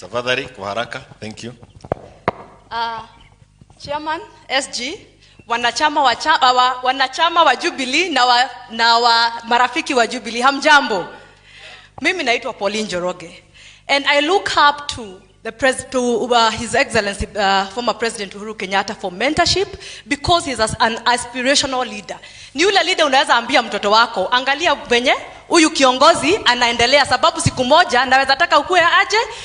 Tafadhali kwa haraka. Thank you. Chairman SG, wanachama wa Jubilee na marafiki wa Jubilee, hamjambo. Mimi naitwa Pauline Njoroge, and I look up to His Excellency former President Uhuru Kenyatta for mentorship, because he's an aspirational leader. Ni yule leader unaweza ambia mtoto wako, angalia venye huyu kiongozi anaendelea, sababu siku moja naweza taka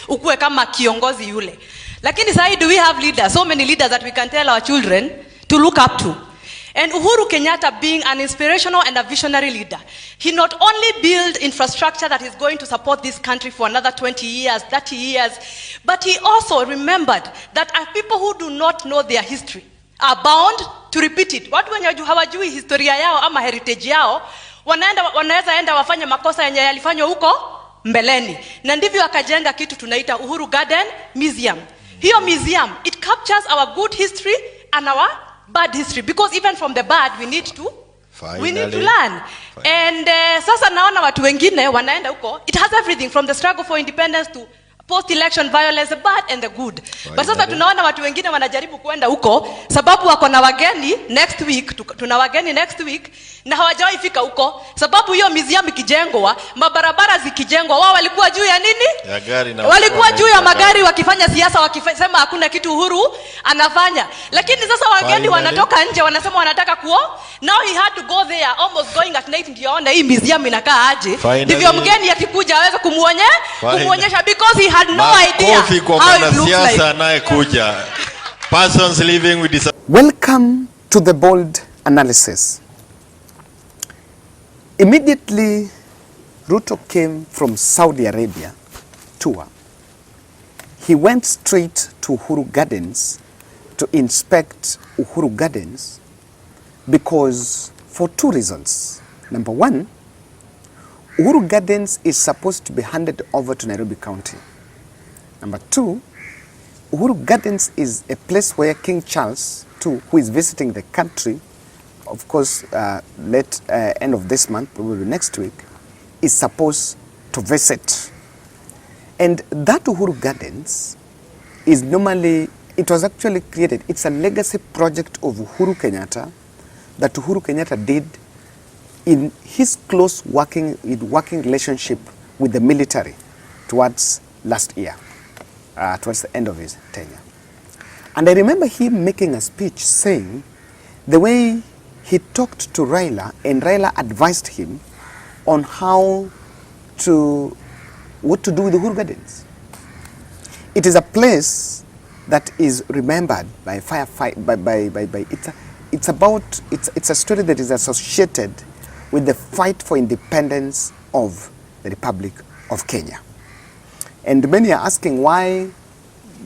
ukue kama kiongozi yule. Lakini sahi, do we have leaders, so many leaders that we can tell our children to look up to? And Uhuru Kenyatta, being an inspirational and a visionary leader, he not only built infrastructure that is going to support this country for another 20 years, 30 years, but he also remembered that people who do not know their history are bound to repeat it. Watu wenye hawajui historia yao ama heritage yao, wanaweza enda wafanye makosa yenye yalifanywa huko mbeleni. Na ndivyo akajenga kitu tunaita Uhuru Garden Museum. Hiyo museum, it captures our good history and our bad history, because even from the bad we need to learn. And sasa naona watu wengine wanaenda huko, it has everything from the struggle for independence to post-election violence, the bad and the good. But sasa tunaona watu wengine wanajaribu kuenda huko sababu wako na wageni next week, tuna wageni next week, na hawajawahi fika huko sababu hiyo museum ikijengwa, mabarabara zikijengwa, wao walikuwa juu ya nini? Ya gari na walikuwa juu ya magari wakifanya siasa, wakisema hakuna kitu Uhuru anafanya. Lakini sasa wageni wanatoka nje wanasema wanataka now he had to go there almost going at night ndio aone hii museum inakaa aje, ndivyo mgeni akikuja aweze kumuonyesha, because he had no idea how it looks like. Persons living with Welcome to the bold analysis. Immediately, Ruto came from Saudi Arabia tour. He went straight to Uhuru Gardens to inspect Uhuru Gardens because for two reasons. Number one, Uhuru Gardens is supposed to be handed over to Nairobi County. Number two, Uhuru Gardens is a place where King Charles II, who is visiting the country, of course, late end of this month, probably next week, is supposed to visit. And that Uhuru Gardens is it was actually created, it's a legacy project of Uhuru Kenyatta that Uhuru Kenyatta did in his close working relationship with the military towards last year, towards the end of his tenure. And I remember him making a speech saying the way he talked to Raila, and Raila advised him on what to do with the Uhuru Gardens. It is a place that is remembered by firefight. It's a story that is associated with the fight for independence of the Republic of Kenya. And many are asking why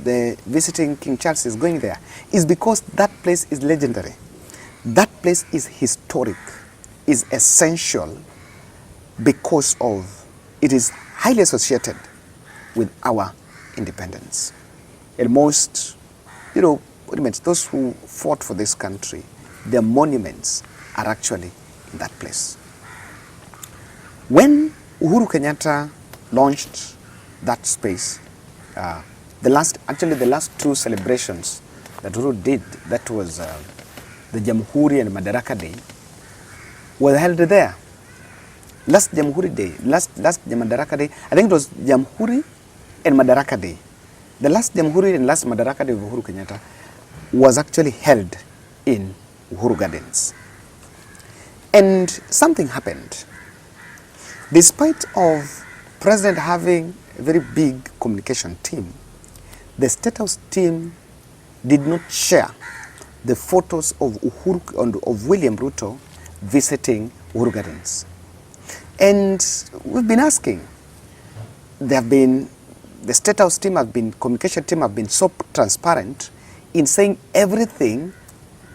the visiting King Charles is going there. Is because that place is legendary. That place is historic, is essential, because of it is highly associated with our independence. And most, monuments, those who fought for this country, their monuments are actually in that place. When Uhuru Kenyatta launched that space, the last two celebrations that Uhuru did, that was the Jamhuri and Madaraka Day, were held there. Last Jamhuri Day, last Madaraka Day, I think it was Jamhuri and Madaraka Day. The last Jamhuri and last Madaraka Day of Uhuru Kenyatta was actually held in Uhuru Gardens. And something happened. Despite of President having a very big communication team, the State House team did not share the photos of William Ruto visiting Uhuru Gardens. And we've been asking, the State House team communication team have been so transparent in saying everything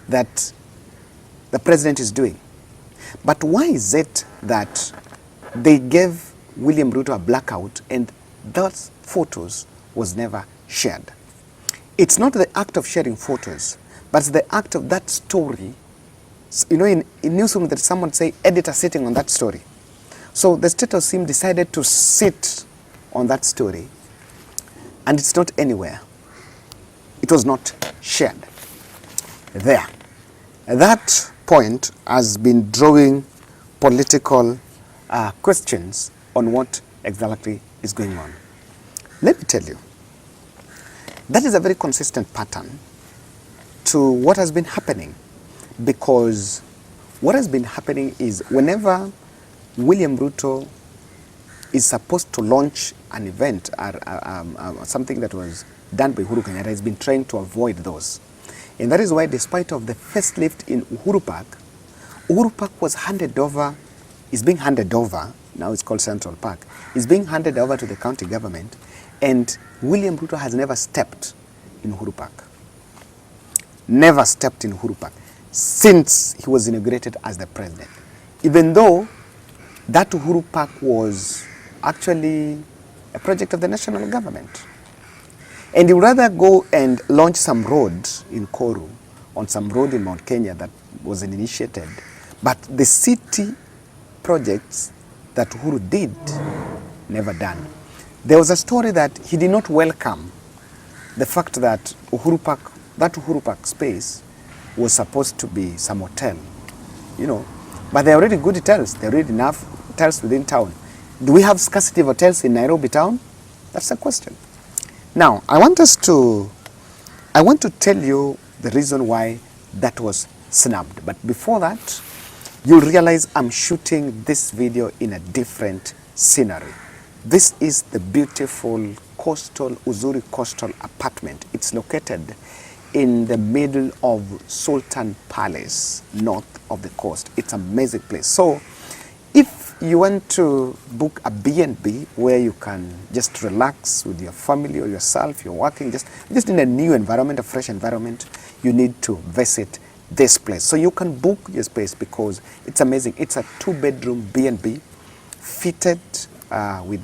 that the president is doing. But why is it that they gave William Ruto a blackout and those photos was never shared? It's not the act of sharing photos, but it's the act of that story. In newsroom that someone say editor sitting on that story. So the State House team decided to sit on that story and it's not anywhere. It was not shared there. That point has been drawing political questions on what exactly is going on. Let me tell you, that is a very consistent pattern to what has been happening, because what has been happening is whenever William Ruto is supposed to launch an event or something that was done by Uhuru Kenyatta, has been trying to avoid those. And that is why, despite of the facelift in Uhuru Park was handed over, is being handed over, now it's called Central Park, is being handed over to the county government, and William Ruto has never stepped in Uhuru Park. Never stepped in Uhuru Park since he was inaugurated as the president. Even though that Uhuru Park was actually a project of the national government. And he would rather go and launch some road in Koru, on some road in Mount Kenya that was initiated. But the city projects that Uhuru did, never done. There was a story that he did not welcome the fact that that Uhuru Park space was supposed to be some hotel, But there are already good hotels. There are already enough hotels within town. Do we have scarcity of hotels in Nairobi town? That's the question. Now, I want to tell you the reason why that was snubbed. But before that, you'll realize I'm shooting this video in a different scenery. This is the beautiful Uzuri coastal apartment. It's located in the middle of Sultan Palace, north of the coast. It's an amazing place. So, if you want to book a B&B where you can just relax with your family or yourself, you're working, just in a new environment, a fresh environment, you need to visit this place. So you can book your space because it's amazing. It's a 2-bedroom B&B fitted with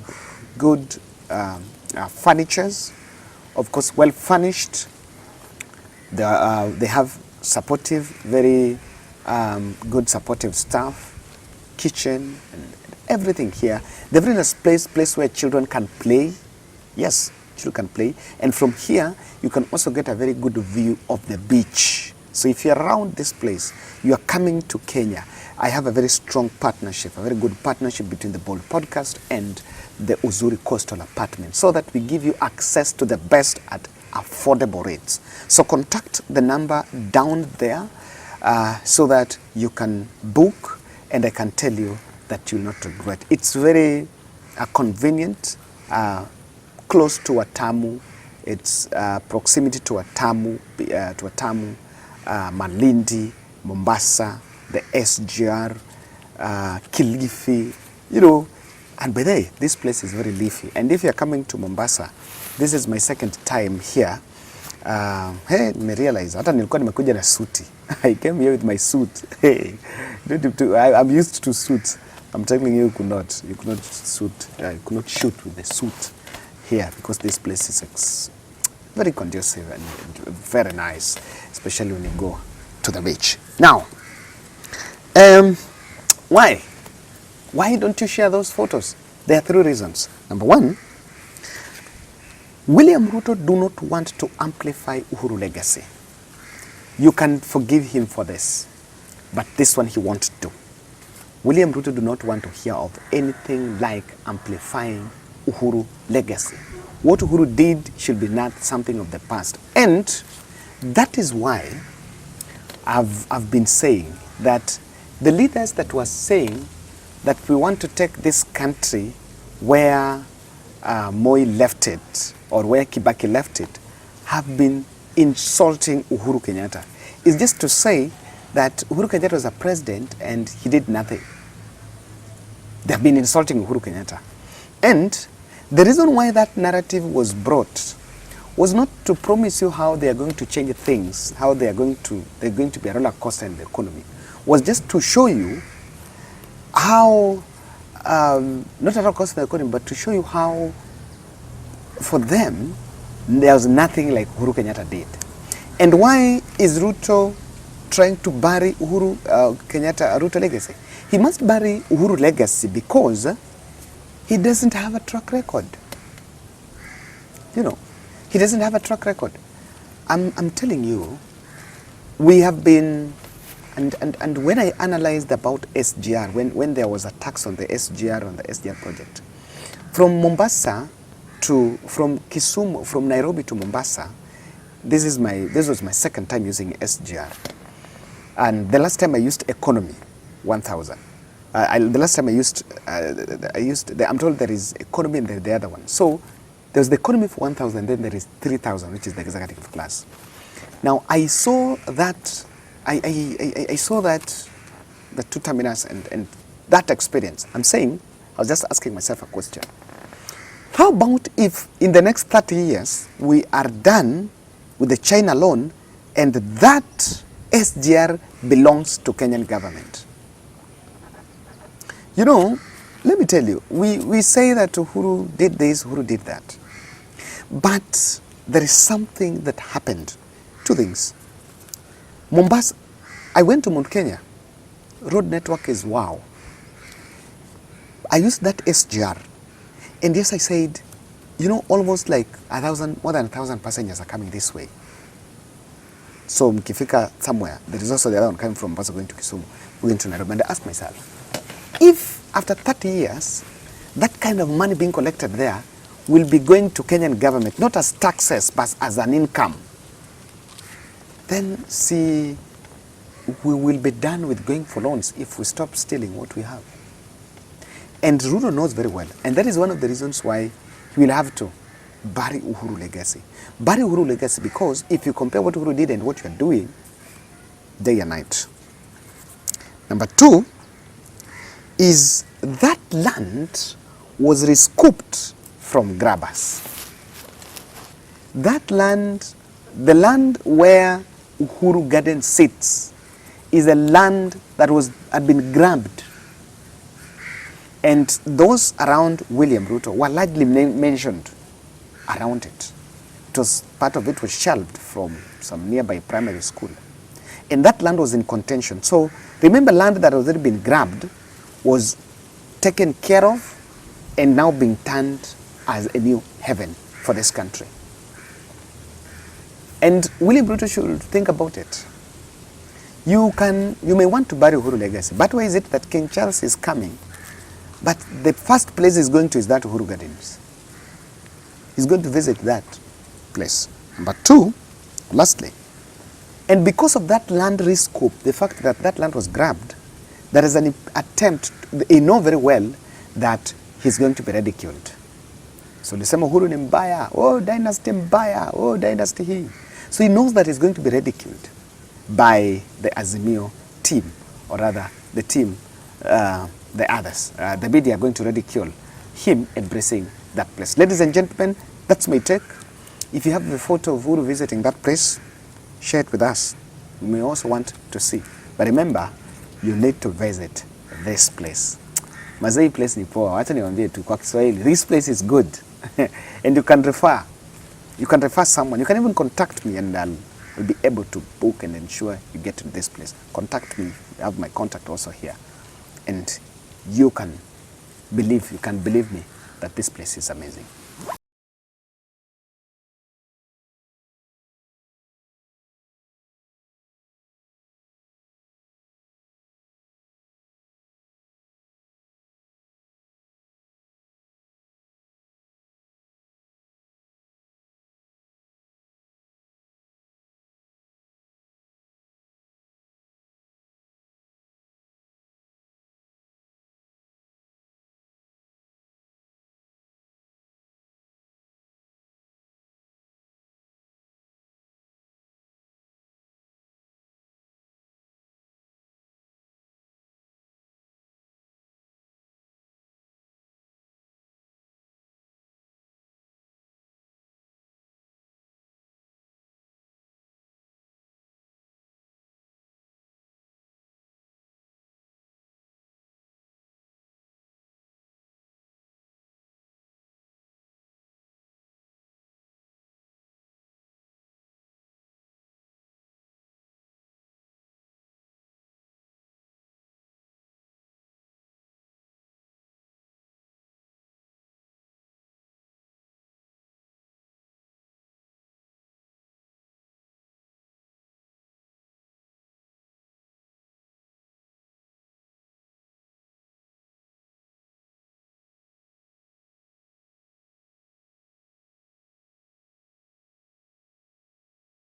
good furnitures, of course, well furnished. They have supportive, very good supportive staff, kitchen, and everything here. They're in a place where children can play. Yes, children can play. And from here, you can also get a very good view of the beach. So if you're around this place, you are coming to Kenya. I have a very strong partnership, a very good partnership between the Bold Podcast and the Uzuri Coastal Apartment, so that we give you access to the best at affordable rates. So contact the number down there so that you can book, and I can tell you that you'll not regret. It's very convenient, close to Atamu. It's proximity to Atamu, Malindi, Mombasa, the SGR, Kilifi, and by the way, this place is very leafy. And if you're coming to Mombasa, this is my second time here. Hey, me realize hata nilikuwa nimekuja na suti. I came here with my suit. Hey, I'm used to suits. I'm telling you, you could not shoot with the suit here because this place is very conducive and very nice, especially when you go to the beach. Now, why don't you share those photos? There are 3 reasons. Number 1, William Ruto do not want to amplify Uhuru legacy. You can forgive him for this, but this one he won't do. William Ruto do not want to hear of anything like amplifying Uhuru legacy. What Uhuru did should be not something of the past. And that is why I've been saying that the leaders that were saying that we want to take this country where Moi left it or where Kibaki left it have been insulting Uhuru Kenyatta. It's just to say that Uhuru Kenyatta was a president and he did nothing. They've been insulting Uhuru Kenyatta. And the reason why that narrative was brought was not to promise you how they are going to change things, how they're going to be a roller coaster in the economy, was just to show you how, not a roller coaster in the economy, but to show you how, for them, there was nothing like Uhuru Kenyatta did. And why is Ruto trying to bury Uhuru Kenyatta Ruto legacy? He must bury Uhuru legacy because he doesn't have a track record. He doesn't have a track record. I'm telling you, we have been, and when I analyzed about SGR, when there was a tax on the SGR project, from Mombasa from Kisumu, from Nairobi to Mombasa, this was my second time using SGR. And the last time I used economy, 1,000. The last time I used, I'm told there is economy and the other one. So there's the economy for 1,000, then there is 3,000, which is the executive class. Now I saw that, I saw that, the two terminals and that experience. I'm saying, I was just asking myself a question. How about if in the next 30 years, we are done with the China loan and that SGR belongs to Kenyan government? You know, let me tell you, we say that Uhuru did this, Uhuru did that. But there is something that happened. Two things. Mombasa, I went to Mount Kenya. Road network is wow. I used that SGR. And yes, I said, you know, almost like more than 1,000 passengers are coming this way. So mkifika somewhere, there is also the other one coming from Mombasa going to Kisumu, going to Nairobi. And I asked myself, if after 30 years, that kind of money being collected there will be going to Kenyan government, not as taxes, but as an income, then see, we will be done with going for loans if we stop stealing what we have. And Ruto knows very well, and that is one of the reasons why he will have to bury Uhuru legacy. Bury Uhuru legacy, because if you compare what Uhuru did and what you are doing, day and night. Number two is that land was recouped from grabbers. That land, the land where Uhuru Garden sits, is a land that had been grabbed. And those around William Ruto were largely mentioned around it. Part of it was shelved from some nearby primary school. And that land was in contention. So remember, land that had already been grabbed was taken care of and now being turned as a new heaven for this country. And William Ruto should think about it. You may want to bury Uhuru legacy, but why is it that King Charles is coming? But the first place he's going to is that Uhuru Gardens. He's going to visit that place. Number two, lastly, and because of that land rescope, the fact that that land was grabbed, there is an attempt, they know very well that he's going to be ridiculed. So lisema Uhuru ni mbaya, oh dynasty mbaya, oh dynasty hii. So he knows that he's going to be ridiculed by the Azimio team, or rather the team, the others. The media are going to ridicule him embracing that place. Ladies and gentlemen, that's my take. If you have the photo of Uhuru visiting that place, share it with us. We may also want to see. But remember, you need to visit this place. Mazai place ni poa. Wacha niwaambie tu kwa Kiswahili. This place is good. And you can refer someone. You can even contact me and I'll be able to book and ensure you get to this place. Contact me. You have my contact also here. And you can believe me that this place is amazing.